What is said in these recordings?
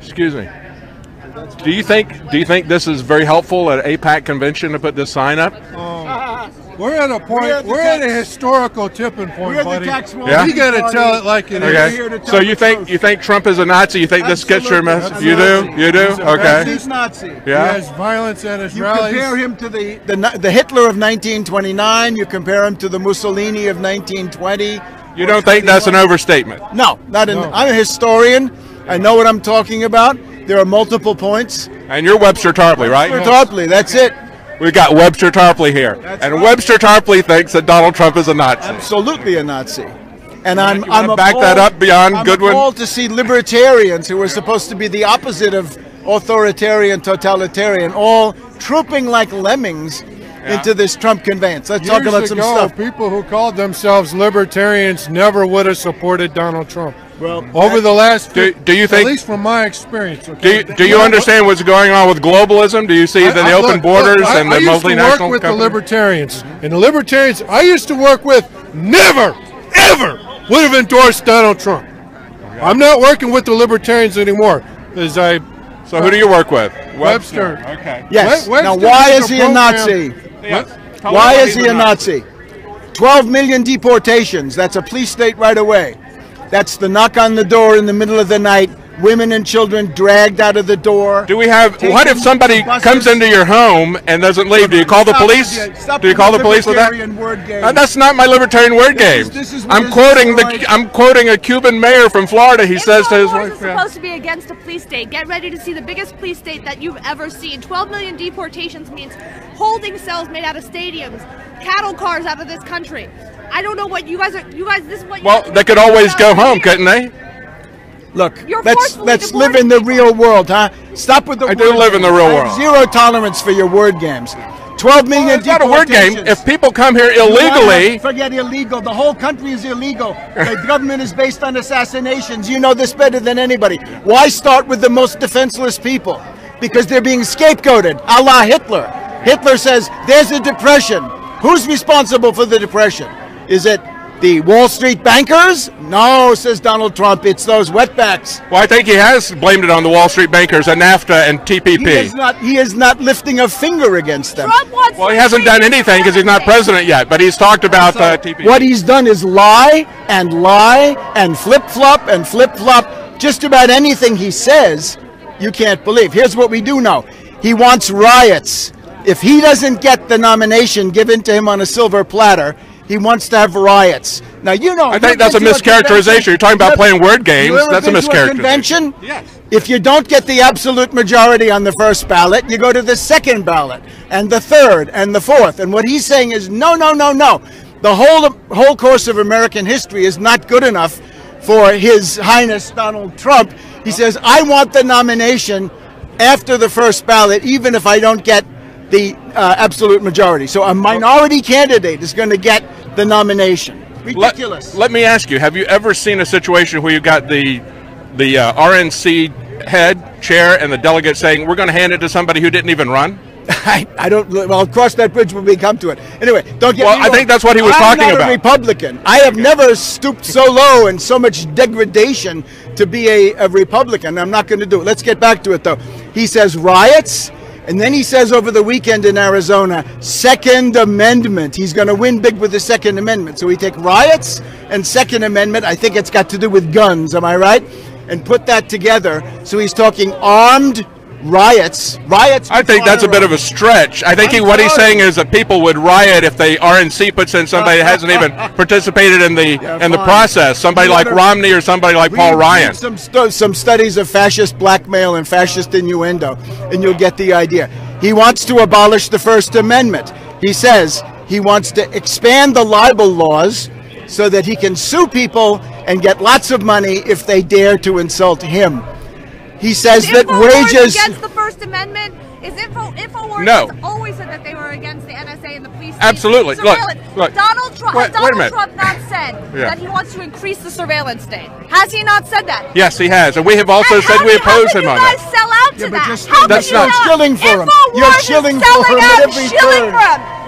Excuse me. Do you think this is very helpful at AIPAC convention to put this sign up? We're at a point. We're at a historical tipping point, buddy. Yeah? You got to tell it like it is. Okay. So you think Trump is a Nazi? You think this gets your message? You do? You do? Okay. He's Nazi. Yeah. He has violence at his rallies. You compare him to the Hitler of 1929. You compare him to the Mussolini of 1920. You don't think that's an overstatement? No, not in. I'm a historian. I know what I'm talking about. There are multiple points. And you're Webster Tarpley, right? Webster Tarpley, that's it. We've got Webster Tarpley here. And Webster Tarpley thinks that Donald Trump is a Nazi. Absolutely a Nazi. And I'm back that up beyond Goodwin? I'm appalled to see libertarians who are supposed to be the opposite of authoritarian, totalitarian, all trooping like lemmings into this Trump conveyance. Let's talk about some stuff. People who called themselves libertarians never would have supported Donald Trump. Well, over the last, do you think, at least from my experience, okay? do you understand what's going on with globalism? Do you see the open borders and the multinational companies? I used to work with the libertarians, and the libertarians I used to work with never, ever would have endorsed Donald Trump. I'm not working with the libertarians anymore. So who do you work with? Webster. Okay. Yes. Webster now, why is he a Nazi? Yes. Why is he a Nazi? 12 million deportations. That's a police state right away. That's the knock on the door in the middle of the night. Women and children dragged out of the door. Do we have? What if somebody comes into your home and doesn't leave? Do you call the police? Do you call the police with that? That's not my libertarian word game. I'm quoting a Cuban mayor from Florida. He says to his wife, "It's supposed to be against a police state. Get ready to see the biggest police state that you've ever seen. 12 million deportations means holding cells made out of stadiums, cattle cars out of this country. I don't know what you guys are. You guys, this is what. Well, they could always go home, couldn't they? Look, let's live in the real world, huh? Stop with the. I do live in the real world. Zero tolerance for your word games. 12 million. Well, it's not a word game. If people come here illegally, forget illegal. The whole country is illegal. The government is based on assassinations. You know this better than anybody. Why start with the most defenseless people? Because they're being scapegoated, a la Hitler. Hitler says there's a depression. Who's responsible for the depression? Is it the Wall Street bankers? No, says Donald Trump. It's those wetbacks. Well, I think he has blamed it on the Wall Street bankers and NAFTA and TPP. He is not lifting a finger against them. Well, he hasn't done anything because he's not president yet, but he's talked about TPP. What he's done is lie and flip-flop and flip-flop. Just about anything he says, you can't believe. Here's what we do know. He wants riots. If he doesn't get the nomination given to him on a silver platter, he wants to have riots. Now, you know. I think that's a mischaracterization. You're talking about playing word games. That's a mischaracterization. Yes. If you don't get the absolute majority on the first ballot, you go to the second ballot and the third and the fourth. And what he's saying is no, no, no, no. The whole course of American history is not good enough for His Highness Donald Trump. He says, I want the nomination after the first ballot, even if I don't get the absolute majority. So a minority candidate is going to get the nomination. Ridiculous. Let me ask you, have you ever seen a situation where you got the RNC head, chair, and the delegate saying, we're going to hand it to somebody who didn't even run? I don't. Well, I'll cross that bridge when we come to it. Anyway, don't get me wrong. I think that's what he was talking about. I'm not a Republican. I have never stooped so low and so much degradation to be a Republican. I'm not going to do it. Let's get back to it, though. He says riots. And then he says over the weekend in Arizona, Second Amendment. He's going to win big with the Second Amendment. So we take riots and Second Amendment. I think it's got to do with guns. Am I right? And put that together. So he's talking armed riots. I think that's a bit of a stretch. I think what he's saying is that people would riot if the RNC puts in somebody that hasn't even participated in the process. Somebody like Romney or somebody like Paul Ryan. Some studies of fascist blackmail and fascist innuendo, and you'll get the idea. He wants to abolish the First Amendment. He says he wants to expand the libel laws so that he can sue people and get lots of money if they dare to insult him. He says that wages against the First Amendment. Is Infowars no. has always said that they were against the NSA and the police. Absolutely. Look, Donald Donald Trump not said that he wants to increase the surveillance state. Has he not said that? Yes, he has, and we have also said we oppose him on that. How can you guys sell out to that? That's not shilling for him. You're shilling for him at every turn.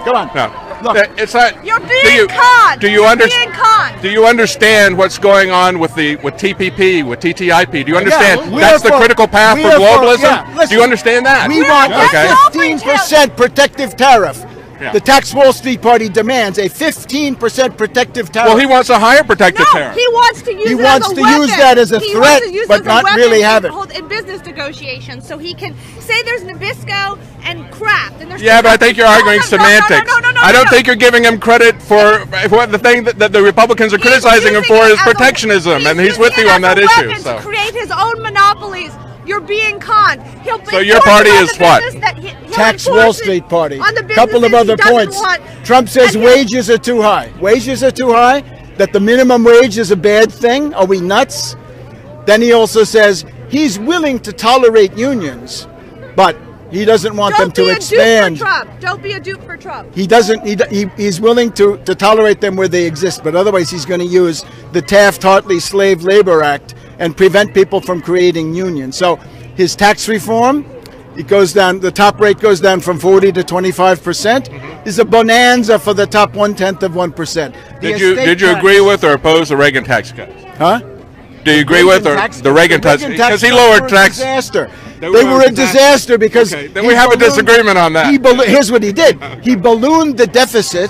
Come on. No. Look, it's not. You're being conned. Do you understand? Being conned. Do you understand what's going on with TPP, with TTIP? Do you understand Yeah, that's the critical path for globalism? Listen, do you understand that? We want Okay. a 15% protective tariff. Yeah. The Tax Wall Street Party demands a 15% protective tariff. Well, he wants a higher protective tariff. He wants to use He it wants as a to weapon. use that as a He threat, wants to use but it as a not weapon really have it. in business negotiations, so he can say there's Nabisco and Kraft. And there's Yeah, but I think you're arguing semantics. I don't think you're giving him credit for the thing that the Republicans are criticizing him for is protectionism, and he's with you on that issue. To create his own monopolies. You're being conned. So your party is what? Tax Wall Street Party. On the Couple of other businesses he points. doesn't want. Trump says And wages are too high. Wages are too high? That the minimum wage is a bad thing? Are we nuts? Then he also says he's willing to tolerate unions, but he doesn't want them to expand. Don't be a dupe for Trump. He doesn't. He's willing to tolerate them where they exist, but otherwise he's going to use the Taft-Hartley Slave Labor Act and prevent people from creating unions. So his tax reform, it goes down. The top rate goes down from 40 to 25%. Is a bonanza for the top 1/10%. Did you agree with or oppose the Reagan tax cuts? Huh? Do you agree with the Reagan tax? Because he lowered tax. Disaster. They were a disaster because. Okay, then we have a disagreement on that. Here's what he did. He ballooned the deficit,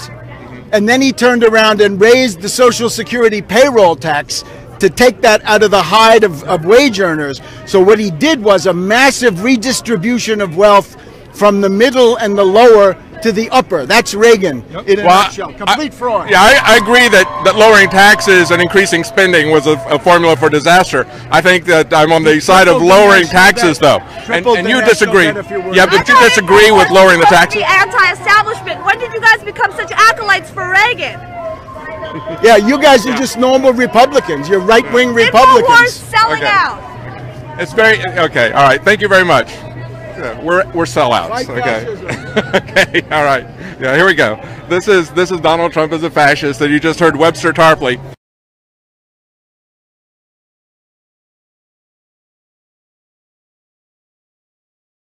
and then he turned around and raised the Social Security payroll tax to take that out of the hide of wage earners. So what he did was a massive redistribution of wealth from the middle and the lower to the upper. That's Reagan in a nutshell. Complete fraud. Yeah, I agree that lowering taxes and increasing spending was a formula for disaster. I think that I'm on the side of lowering taxes, though. And you disagree. Yeah, but you disagree with lowering the taxes? Anti-establishment. When did you guys become such acolytes for Reagan? Yeah, you guys are just normal Republicans. You're right-wing Republicans. Infowars selling out. It's very okay. All right, thank you very much. Yeah, we're sellouts. Like okay. fascism. Okay. All right. Yeah. Here we go. This is Donald Trump as a fascist, and you just heard Webster Tarpley.